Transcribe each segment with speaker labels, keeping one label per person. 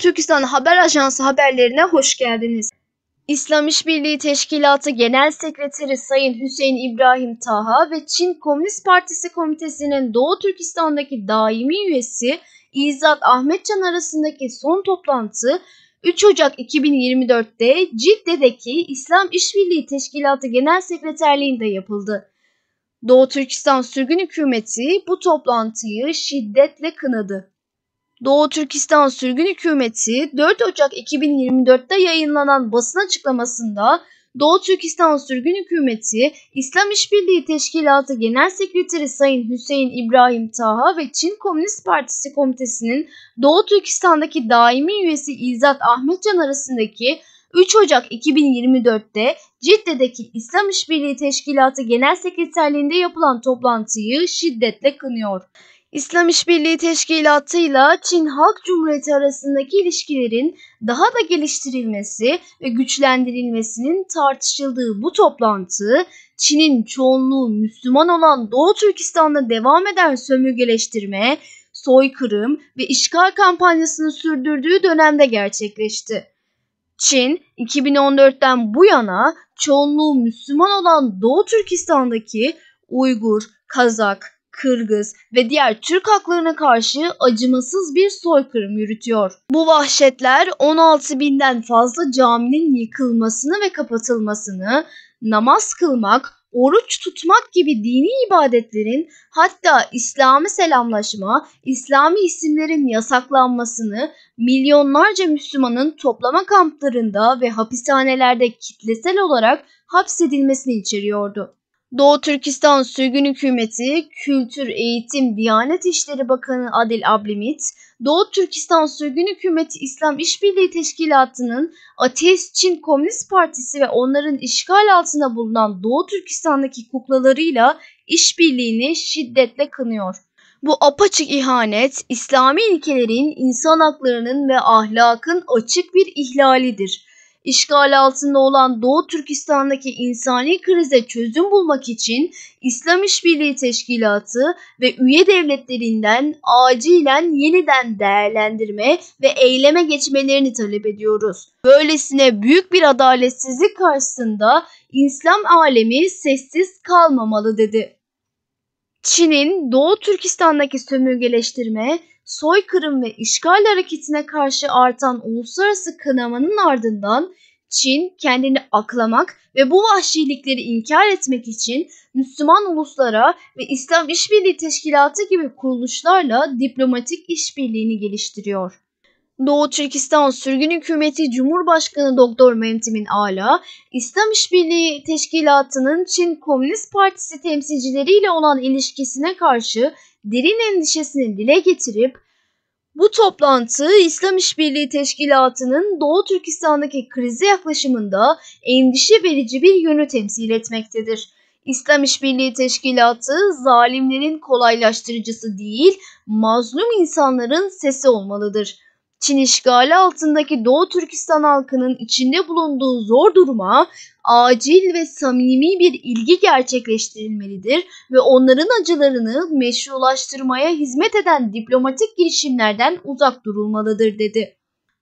Speaker 1: Türkistan Haber Ajansı haberlerine hoş geldiniz. İslam İşbirliği Teşkilatı Genel Sekreteri Sayın Hüseyin İbrahim Taha ve Çin Komünist Partisi Komitesi'nin Doğu Türkistan'daki daimi üyesi İzzat Ahmetcan arasındaki son toplantı 3 Ocak 2024'te Cidde'deki İslam İşbirliği Teşkilatı Genel Sekreterliği'nde yapıldı. Doğu Türkistan Sürgün Hükümeti bu toplantıyı şiddetle kınadı. Doğu Türkistan Sürgün Hükümeti 4 Ocak 2024'te yayınlanan basın açıklamasında Doğu Türkistan Sürgün Hükümeti, İslam İşbirliği Teşkilatı Genel Sekreteri Sayın Hüseyin İbrahim Taha ve Çin Komünist Partisi Komitesi'nin Doğu Türkistan'daki daimi üyesi İzzat Ahmetcan arasındaki 3 Ocak 2024'te Cidde'deki İslam İşbirliği Teşkilatı Genel Sekreterliği'nde yapılan toplantıyı şiddetle kınıyor. İslam İşbirliği Teşkilatı ile Çin Halk Cumhuriyeti arasındaki ilişkilerin daha da geliştirilmesi ve güçlendirilmesinin tartışıldığı bu toplantı, Çin'in çoğunluğu Müslüman olan Doğu Türkistan'da devam eden sömürgeleştirme, soykırım ve işgal kampanyasını sürdürdüğü dönemde gerçekleşti. Çin, 2014'ten bu yana çoğunluğu Müslüman olan Doğu Türkistan'daki Uygur, Kazak, Kırgız ve diğer Türk halklarına karşı acımasız bir soykırım yürütüyor. Bu vahşetler 16.000'den fazla caminin yıkılmasını ve kapatılmasını, namaz kılmak, oruç tutmak gibi dini ibadetlerin, hatta İslami selamlaşma, İslami isimlerin yasaklanmasını, milyonlarca Müslümanın toplama kamplarında ve hapishanelerde kitlesel olarak hapsedilmesini içeriyordu. Doğu Türkistan Sürgün Hükümeti, Kültür, Eğitim, Diyanet İşleri Bakanı Adil Ablimit, Doğu Türkistan Sürgün Hükümeti İslam İşbirliği Teşkilatı'nın Ateist Çin Komünist Partisi ve onların işgal altında bulunan Doğu Türkistan'daki kuklalarıyla işbirliğini şiddetle kınıyor. Bu apaçık ihanet, İslami ilkelerin, insan haklarının ve ahlakın açık bir ihlalidir. İşgal altında olan Doğu Türkistan'daki insani krize çözüm bulmak için İslam İşbirliği Teşkilatı ve üye devletlerinden acilen yeniden değerlendirme ve eyleme geçmelerini talep ediyoruz. Böylesine büyük bir adaletsizlik karşısında İslam alemi sessiz kalmamalı dedi. Çin'in Doğu Türkistan'daki sömürgeleştirme, soykırım ve işgal hareketine karşı artan uluslararası kınamanın ardından Çin kendini aklamak ve bu vahşilikleri inkar etmek için Müslüman uluslara ve İslam İşbirliği Teşkilatı gibi kuruluşlarla diplomatik işbirliğini geliştiriyor. Doğu Türkistan Sürgün Hükümeti Cumhurbaşkanı Doktor Memtimin Ala, İslam İşbirliği Teşkilatı'nın Çin Komünist Partisi temsilcileriyle olan ilişkisine karşı derin endişesini dile getirip, bu toplantı İslam İşbirliği Teşkilatı'nın Doğu Türkistan'daki krize yaklaşımında endişe verici bir yönü temsil etmektedir. İslam İşbirliği Teşkilatı zalimlerin kolaylaştırıcısı değil, mazlum insanların sesi olmalıdır. Çin işgali altındaki Doğu Türkistan halkının içinde bulunduğu zor duruma acil ve samimi bir ilgi gerçekleştirilmelidir ve onların acılarını meşrulaştırmaya hizmet eden diplomatik girişimlerden uzak durulmalıdır dedi.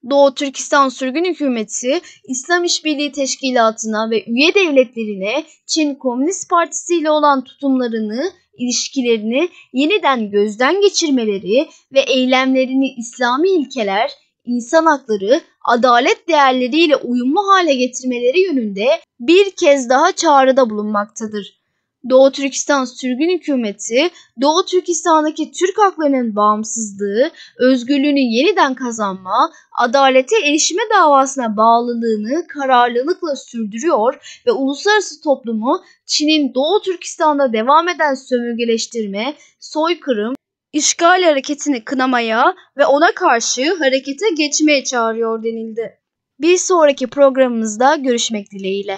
Speaker 1: Doğu Türkistan Sürgün Hükümeti, İslam İşbirliği Teşkilatı'na ve üye devletlerine Çin Komünist Partisi ile olan tutumlarını, ilişkilerini yeniden gözden geçirmeleri ve eylemlerini İslami ilkeler, insan hakları, adalet değerleriyle uyumlu hale getirmeleri yönünde bir kez daha çağrıda bulunmaktadır. Doğu Türkistan Sürgün Hükümeti, Doğu Türkistan'daki Türk halklarının bağımsızlığı, özgürlüğünü yeniden kazanma, adalete erişme davasına bağlılığını kararlılıkla sürdürüyor ve uluslararası toplumu Çin'in Doğu Türkistan'da devam eden sömürgeleştirme, soykırım, işgal hareketini kınamaya ve ona karşı harekete geçmeye çağırıyor denildi. Bir sonraki programımızda görüşmek dileğiyle.